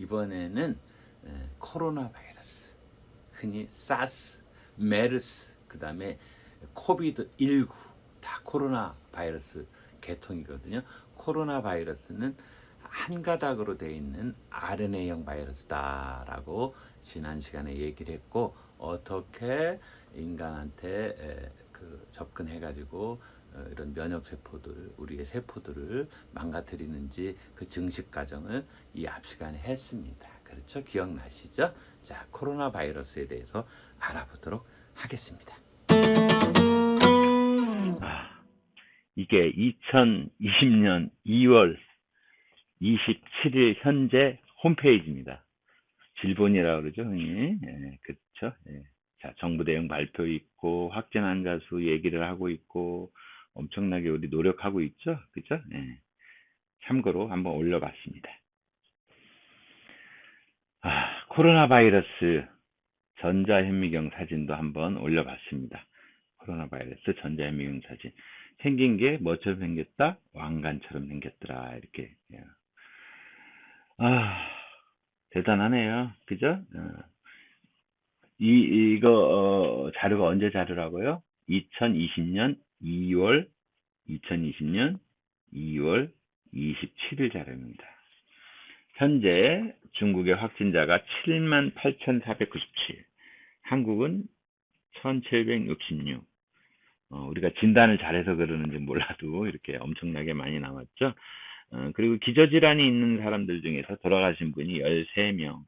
이번에는 코로나 바이러스, 흔히 사스, 메르스, 그 다음에 코비드19 다 코로나 바이러스 계통이거든요. 코로나 바이러스는 한 가닥으로 되어 있는 RNA형 바이러스다라고 지난 시간에 얘기를 했고, 어떻게 인간한테 접근해가지고 이런 면역 세포들, 우리의 세포들을 망가뜨리는지 그 증식 과정을 이 앞 시간에 했습니다. 그렇죠? 기억나시죠? 자, 코로나 바이러스에 대해서 알아보도록 하겠습니다. 이게 2020년 2월 27일 현재 홈페이지입니다. 질본이라고 그러죠, 흔히. 그렇죠. 자, 정부 대응 발표 있고, 확진 환자 수 얘기를 하고 있고, 엄청나게 우리 노력하고 있죠, 그죠? 참고로 한번 올려봤습니다. 코로나 바이러스 전자현미경 사진도 한번 올려봤습니다. 코로나 바이러스 전자현미경 사진. 생긴 게 뭐처럼 생겼다? 왕관처럼 생겼더라. 이렇게. 대단하네요. 그죠? 이거, 자료가 언제 자료라고요? 2020년 2월 27일 자료입니다. 현재 중국의 확진자가 78,497, 한국은 1,766. 우리가 진단을 잘해서 그러는지 몰라도 이렇게 엄청나게 많이 나왔죠. 그리고 기저질환이 있는 사람들 중에서 돌아가신 분이 13명.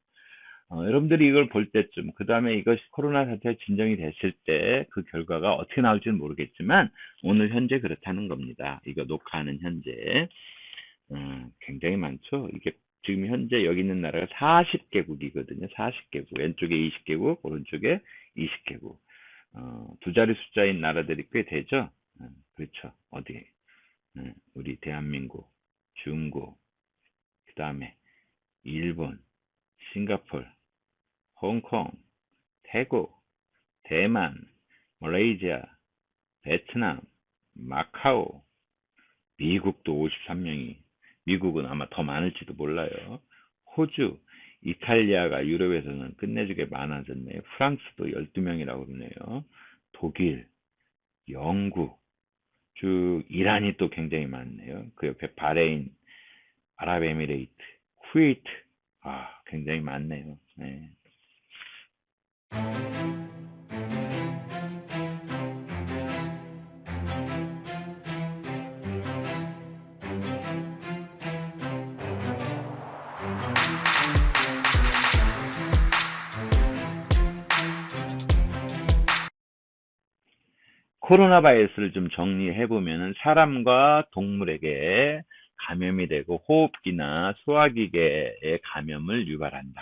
여러분들이 이걸 볼 때쯤, 그 다음에 이것이 코로나 사태가 진정이 됐을 때 그 결과가 어떻게 나올지는 모르겠지만, 오늘 현재 그렇다는 겁니다. 이거 녹화하는 현재. 굉장히 많죠. 이게 지금 현재 여기 있는 나라가 40개국이거든요. 40개국. 왼쪽에 20개국, 오른쪽에 20개국. 두 자리 숫자인 나라들이 꽤 되죠. 그렇죠. 어디? 우리 대한민국, 중국, 그 다음에 일본, 싱가폴, 홍콩, 태국, 대만, 말레이시아, 베트남, 마카오, 미국도 53명이, 미국은 아마 더 많을지도 몰라요. 호주, 이탈리아가 유럽에서는 끝내주게 많아졌네요. 프랑스도 12명이라고 그러네요. 독일, 영국, 쭉 이란이 또 굉장히 많네요. 그 옆에 바레인, 아랍에미레이트, 쿠웨이트, 굉장히 많네요. 네. 코로나 바이러스를 좀 정리해 보면은 사람과 동물에게 감염이 되고 호흡기나 소화기계에 감염을 유발한다.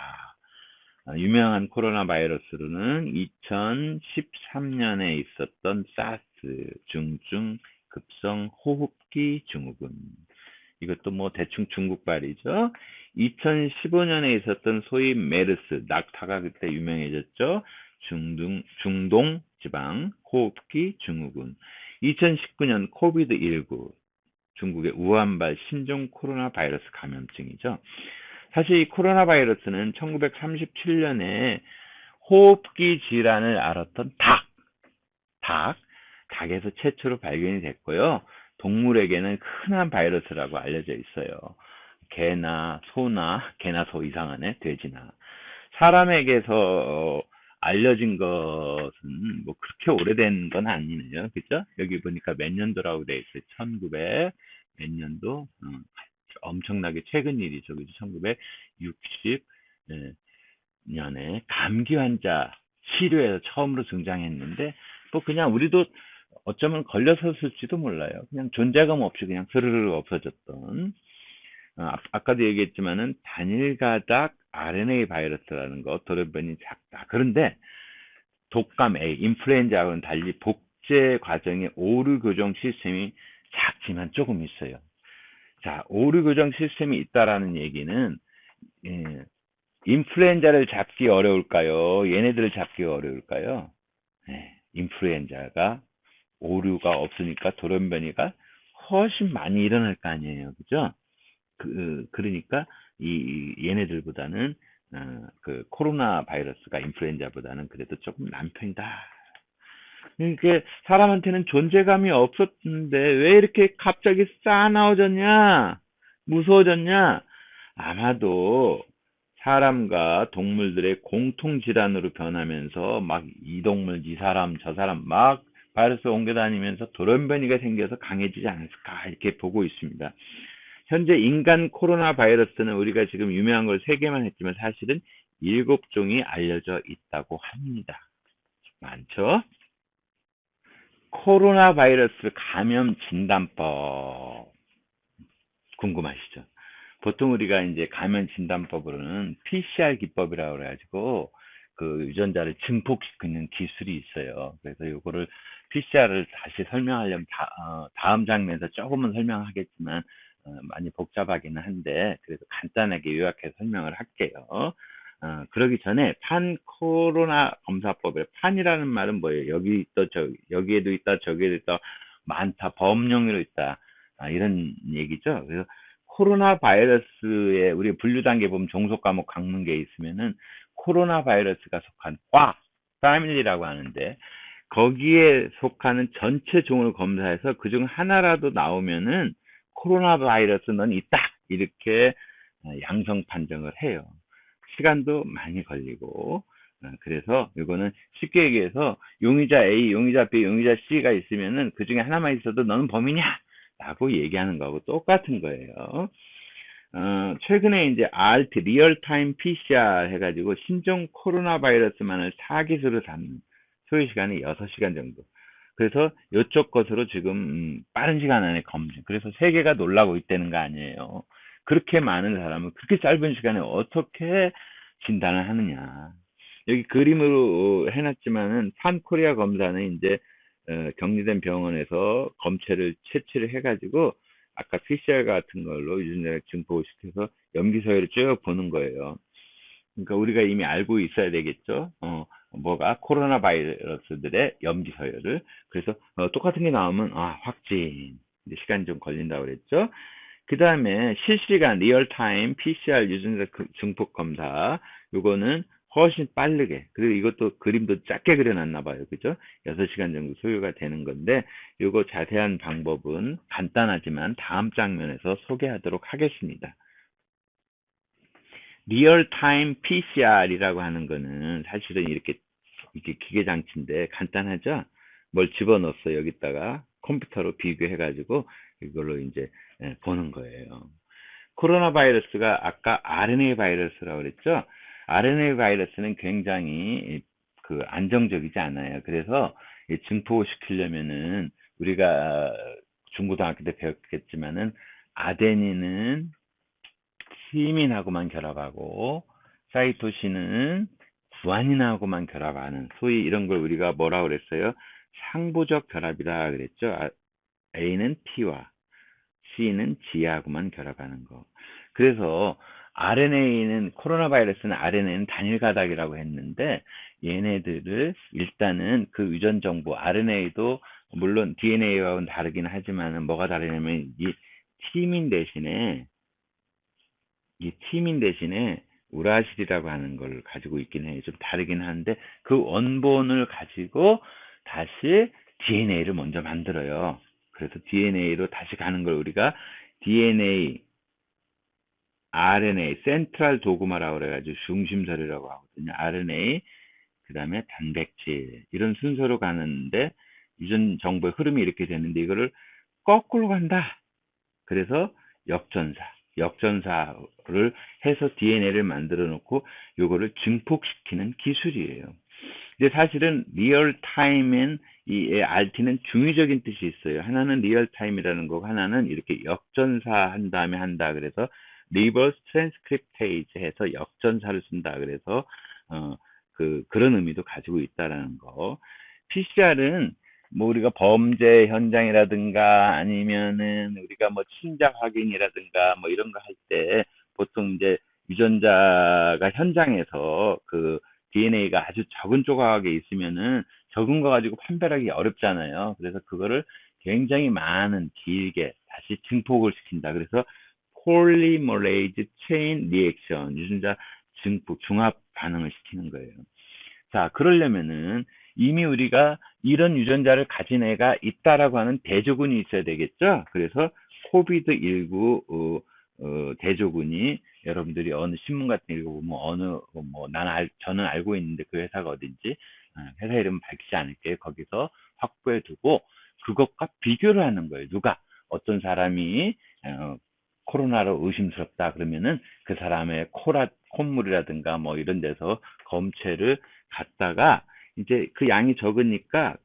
유명한 코로나 바이러스로는 2013년에 있었던 사스, 중증 급성 호흡기 증후군. 이것도 뭐 대충 중국발이죠. 2015년에 있었던 소위 메르스, 낙타가 그때 유명해졌죠. 중동 지방 호흡기 증후군. 2019년 코비드19, 중국의 우한발 신종 코로나 바이러스 감염증이죠. 사실 이 코로나 바이러스는 1937년에 호흡기 질환을 앓았던 닭에서 최초로 발견이 됐고요. 동물에게는 흔한 바이러스라고 알려져 있어요. 개나 소 이상하네, 돼지나. 사람에게서 알려진 것은 뭐 그렇게 오래된 건 아니네요. 그죠? 여기 보니까 몇 년도라고 돼 있어요. 1900 몇 년도? 엄청나게 최근 일이죠. 그죠? 1960년에 감기 환자 치료에서 처음으로 등장했는데, 뭐 그냥 우리도 어쩌면 걸렸었을지도 몰라요. 그냥 존재감 없이 그냥 스르르 없어졌던. 아까도 얘기했지만은 단일 가닥 RNA 바이러스라는 거, 돌연변이 작다. 그런데 독감 A, 인플루엔자하고는 달리 복제 과정의 오류 교정 시스템이 작지만 조금 있어요. 자, 오류 교정 시스템이 있다라는 얘기는, 인플루엔자를 잡기 어려울까요? 얘네들을 잡기 어려울까요? 인플루엔자가 오류가 없으니까 돌연변이가 훨씬 많이 일어날 거 아니에요. 그죠? 그러니까 얘네들보다는 그 코로나 바이러스가 인플루엔자보다는 그래도 조금 난 편이다. 이게 사람한테는 존재감이 없었는데 왜 이렇게 갑자기 싸나워졌냐? 무서워졌냐? 아마도 사람과 동물들의 공통 질환으로 변하면서 막 이 동물, 이 사람, 저 사람 막 바이러스 옮겨 다니면서 돌연변이가 생겨서 강해지지 않았을까 이렇게 보고 있습니다. 현재 인간 코로나 바이러스는 우리가 지금 유명한 걸 3개만 했지만 사실은 7종이 알려져 있다고 합니다. 많죠? 코로나 바이러스 감염 진단법 궁금하시죠? 보통 우리가 이제 감염 진단법으로는 PCR 기법이라고 그래가지고 그 유전자를 증폭시키는 기술이 있어요. 그래서 이거를 PCR을 다시 설명하려면 다음 장면에서 조금은 설명하겠지만 많이 복잡하기는 한데 그래도 간단하게 요약해서 설명을 할게요. 그러기 전에 판 코로나 검사법에 판이라는 말은 뭐예요? 여기 또 여기에도 있다, 저기에도 있다, 많다, 범용으로 있다. 이런 얘기죠. 그래서 코로나 바이러스에 우리 분류 단계 보면 종속 과목 강문계에 있으면은 코로나 바이러스가 속한 과 패밀리라고 하는데 거기에 속하는 전체 종을 검사해서 그중 하나라도 나오면은 코로나 바이러스는 있다 이렇게 양성 판정을 해요. 시간도 많이 걸리고 그래서 이거는 쉽게 얘기해서 용의자 A, 용의자 B, 용의자 C가 있으면은 그 중에 하나만 있어도 너는 범인이야 라고 얘기하는 거하고 똑같은 거예요. 최근에 이제 RT, 리얼타임 PCR 해가지고 신종 코로나 바이러스만을 타깃으로 잡는 소요 시간이 6시간 정도. 그래서 이쪽 것으로 지금 빠른 시간 안에 검증. 그래서 세계가 놀라고 있다는 거 아니에요. 그렇게 많은 사람을 그렇게 짧은 시간에 어떻게 진단을 하느냐. 여기 그림으로 해놨지만은 판코리아 검사는 이제 격리된 병원에서 검체를 채취를 해가지고 아까 PCR 같은 걸로 유전자를 증폭시켜서 염기 서열을 쭉 보는 거예요. 그러니까 우리가 이미 알고 있어야 되겠죠. 뭐가 코로나 바이러스들의 염기 서열을. 그래서 똑같은 게 나오면 확진. 이제 시간이 좀 걸린다고 그랬죠. 그 다음에 실시간 리얼타임 PCR 유전자 증폭 검사. 요거는 훨씬 빠르게. 그리고 이것도 그림도 작게 그려놨나 봐요. 그죠? 6시간 정도 소요가 되는 건데, 요거 자세한 방법은 간단하지만 다음 장면에서 소개하도록 하겠습니다. 리얼타임 PCR이라고 하는 거는 사실은 이렇게 기계 장치인데 간단하죠? 뭘 집어넣었어 여기다가 컴퓨터로 비교해가지고 이걸로 이제 보는 거예요. 코로나 바이러스가 아까 RNA 바이러스라고 그랬죠? RNA 바이러스는 굉장히 그 안정적이지 않아요. 그래서 증폭시키려면은 우리가 중고등학교 때 배웠겠지만은 아데닌은 티민하고만 결합하고 사이토신은 구아닌하고만 결합하는 소위 이런 걸 우리가 뭐라고 그랬어요? 상부적 결합이라 그랬죠. A는 T와 C는 G하고만 결합하는 거. 그래서 RNA는 코로나 바이러스는 RNA는 단일 가닥이라고 했는데 얘네들을 일단은 그 유전 정보 RNA도 물론 DNA와는 다르긴 하지만은 뭐가 다르냐면 이 티민 대신에 우라실이라고 하는 걸 가지고 있긴 해요. 좀 다르긴 한데 그 원본을 가지고 다시 DNA를 먼저 만들어요. 그래서 DNA로 다시 가는 걸 우리가 DNA, RNA, 센트럴 도그마라고 그래가지고 중심설이라고 하거든요. RNA, 그 다음에 단백질 이런 순서로 가는데 유전 정보의 흐름이 이렇게 되는데 이거를 거꾸로 간다. 그래서 역전사를 해서 DNA를 만들어 놓고 요거를 증폭시키는 기술이에요. 근데 사실은 리얼타임엔 이 RT는 중의적인 뜻이 있어요. 하나는 리얼타임이라는 거고 하나는 이렇게 역전사한 다음에 한다. 그래서 리버스 트랜스크립테이즈 해서 역전사를 쓴다. 그래서 그런 의미도 가지고 있다라는 거. PCR은 뭐 우리가 범죄 현장이라든가 아니면은 우리가 뭐 친자 확인이라든가 뭐 이런 거 할 때 보통 이제 유전자가 현장에서 그 DNA가 아주 적은 조각에 있으면은 적은 거 가지고 판별하기 어렵잖아요. 그래서 그거를 굉장히 많은 길게 다시 증폭을 시킨다. 그래서 polymerase chain reaction, 유전자 증폭, 중합 반응을 시키는 거예요. 자, 그러려면은 이미 우리가 이런 유전자를 가진 애가 있다라고 하는 대조군이 있어야 되겠죠? 그래서 코비드19 대조군이 여러분들이 어느 신문 같은 거 읽어보면 저는 알고 있는데 그 회사가 어딘지 회사 이름 밝히지 않을게요. 거기서 확보해 두고 그것과 비교를 하는 거예요. 누가 어떤 사람이 코로나로 의심스럽다 그러면은 그 사람의 콧물이라든가 뭐 이런 데서 검체를 갖다가 이제 그 양이 적으니까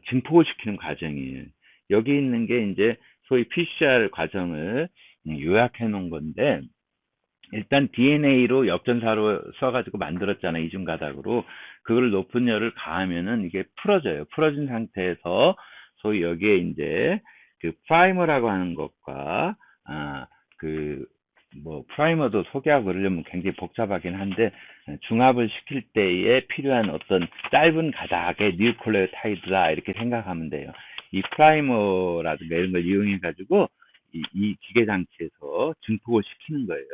증폭을 시키는 과정이에요. 여기 있는 게 이제 소위 PCR 과정을 요약해 놓은 건데, 일단 DNA로 역전사로 써가지고 만들었잖아요. 이중 가닥으로. 그걸 높은 열을 가하면은 이게 풀어져요. 풀어진 상태에서 소위 여기에 이제 그 프라이머라고 하는 것과 그 뭐 프라이머도 소개하고 그러려면 굉장히 복잡하긴 한데, 중합을 시킬 때에 필요한 어떤 짧은 가닥의 뉴클레오타이드다 이렇게 생각하면 돼요. 이 프라이머라든가 이런 걸 이용해 가지고 이 기계 장치에서 증폭을 시키는 거예요.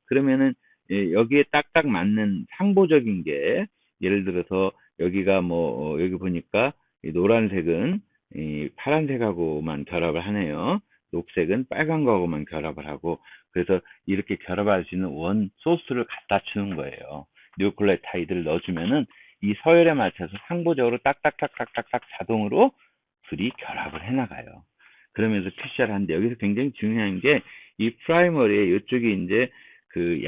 그러면은 여기에 딱딱 맞는 상보적인 게, 예를 들어서 여기가 여기 보니까 이 노란색은 이 파란색하고만 결합을 하네요. 녹색은 빨간 거하고만 결합을 하고, 그래서 이렇게 결합할 수 있는 원 소스를 갖다 주는 거예요. 뉴클레오타이드를 넣어주면은 이 서열에 맞춰서 상보적으로 딱딱딱딱딱딱 자동으로 둘이 결합을 해나가요. 그러면서 PCR 하는데, 여기서 굉장히 중요한 게 이 프라이머리에 이쪽이 이제 그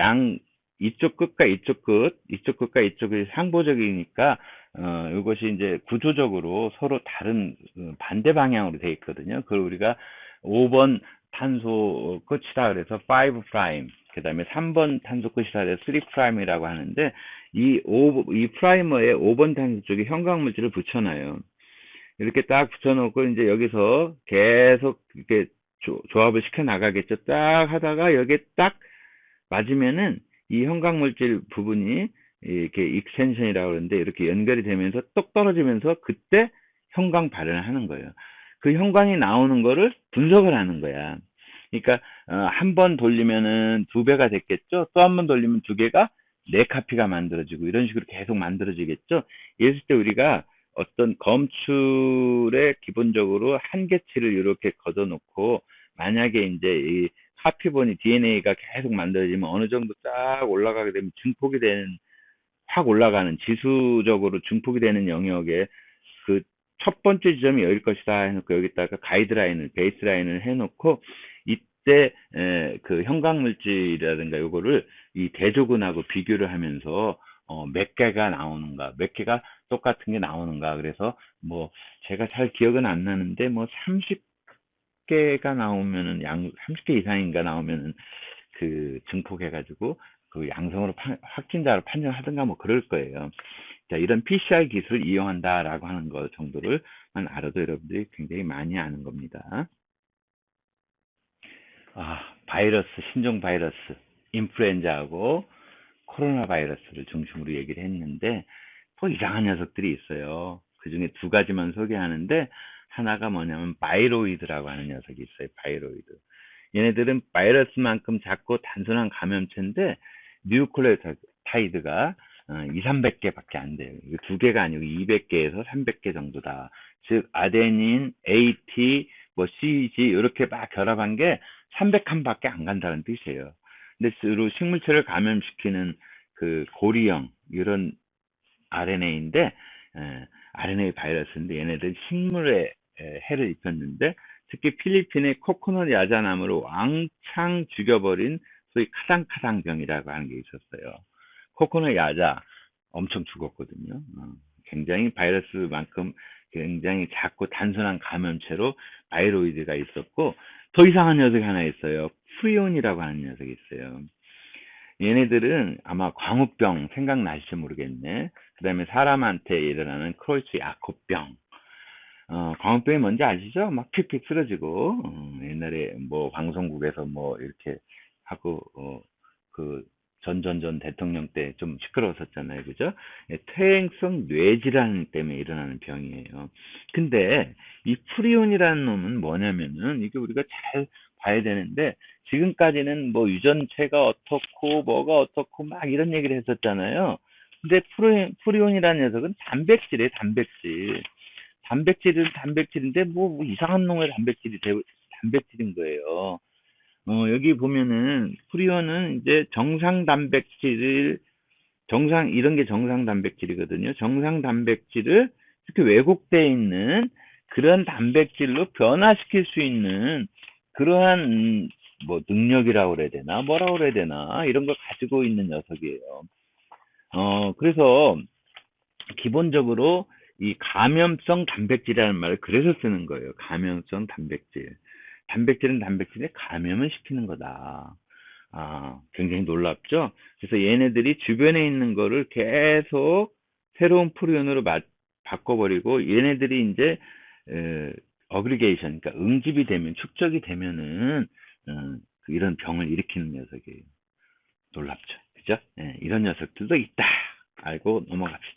이쪽 끝과 이쪽 끝과 이쪽이 상보적이니까 이것이 이제 구조적으로 서로 다른 반대 방향으로 되어 있거든요. 그걸 우리가 5번 탄소 끝이라 그래서 5 프라임, 그 다음에 3번 탄소 끝이라 그래서 3 프라임이라고 하는데, 이 프라이머에 5번 탄소 쪽에 형광물질을 붙여놔요. 이렇게 딱 붙여놓고 이제 여기서 계속 이렇게 조합을 시켜 나가겠죠. 딱 하다가 여기에 딱 맞으면은 이 형광물질 부분이 이렇게 익스텐션이라고 그러는데, 이렇게 연결이 되면서 똑 떨어지면서 그때 형광 발현을 하는 거예요. 그 형광이 나오는 거를 분석을 하는 거야. 그러니까 한 번 돌리면은 2배가 됐겠죠. 또 한 번 돌리면 2개가 4카피가 만들어지고 이런 식으로 계속 만들어지겠죠. 이랬을 때 우리가 어떤 검출에 기본적으로 한계치를 이렇게 걷어놓고, 만약에 이제 이 카피본이 DNA가 계속 만들어지면 어느 정도 딱 올라가게 되면 확 올라가는, 지수적으로 증폭이 되는 영역에 그 첫 번째 지점이 여길 것이다 해놓고 여기다가 가이드라인을, 베이스라인을 해놓고, 이때 그 형광물질이라든가 요거를 이 대조군하고 비교를 하면서 몇 개가 나오는가, 몇 개가 똑같은 게 나오는가. 그래서 제가 잘 기억은 안 나는데 30개가 나오면은 30개 이상인가 나오면은 그 증폭해가지고 그 양성으로 확진자로 판정하든가 그럴 거예요. 자, 이런 PCR 기술을 이용한다라고 하는 것 정도를만 알아도 여러분들이 굉장히 많이 아는 겁니다. 바이러스, 신종 바이러스, 인플루엔자하고 코로나 바이러스를 중심으로 얘기를 했는데, 또 이상한 녀석들이 있어요. 그 중에 2가지만 소개하는데, 하나가 뭐냐면 바이로이드라고 하는 녀석이 있어요. 바이로이드. 얘네들은 바이러스만큼 작고 단순한 감염체인데 뉴클레오타이드가 2, 300개밖에 안 돼요. 2개가 아니고 200개에서 300개 정도다. 즉 아데닌, AT, CG 이렇게 막 결합한 게 300칸밖에 안 간다는 뜻이에요. 근데 주로 식물체를 감염시키는 그 고리형 이런 RNA인데, RNA 바이러스인데 얘네들 식물에 해를 입혔는데, 특히 필리핀의 코코넛 야자나무를 왕창 죽여버린 소위 카당카당병이라고 하는 게 있었어요. 코코넛 야자 엄청 죽었거든요. 굉장히 바이러스만큼 굉장히 작고 단순한 감염체로 바이로이드가 있었고, 더 이상한 녀석이 하나 있어요. 프리온이라고 하는 녀석이 있어요. 얘네들은 아마 광우병 생각나실지 모르겠네. 그 다음에 사람한테 일어나는 크로이츠 야코병. 광우병이 뭔지 아시죠? 막 픽픽 쓰러지고, 옛날에 방송국에서 이렇게 하고, 전 대통령 때 좀 시끄러웠었잖아요. 그죠? 예, 퇴행성 뇌질환 때문에 일어나는 병이에요. 근데 이 프리온이라는 놈은 뭐냐면은 이게 우리가 잘 봐야 되는데 지금까지는 뭐 유전체가 어떻고 뭐가 어떻고 막 이런 얘기를 했었잖아요. 근데 프리온이라는 녀석은 단백질이에요, 단백질. 단백질은 단백질인데 뭐 이상한 놈의 단백질인 거예요. 여기 보면은 프리온은 이제 이런 게 정상 단백질이거든요. 정상 단백질을 이렇게 왜곡되어 있는 그런 단백질로 변화시킬 수 있는 그러한 뭐 능력이라고 그래야 되나 뭐라고 그래야 되나 이런 걸 가지고 있는 녀석이에요. 그래서 기본적으로 이 감염성 단백질이라는 말을 그래서 쓰는 거예요. 감염성 단백질. 단백질은 단백질에 감염을 시키는 거다. 굉장히 놀랍죠? 그래서 얘네들이 주변에 있는 거를 계속 새로운 프리온으로 바꿔버리고 얘네들이 이제 어그리게이션, 그러니까 응집이 되면, 축적이 되면은 이런 병을 일으키는 녀석이에요. 놀랍죠? 그죠? 예, 이런 녀석들도 있다. 알고 넘어갑시다.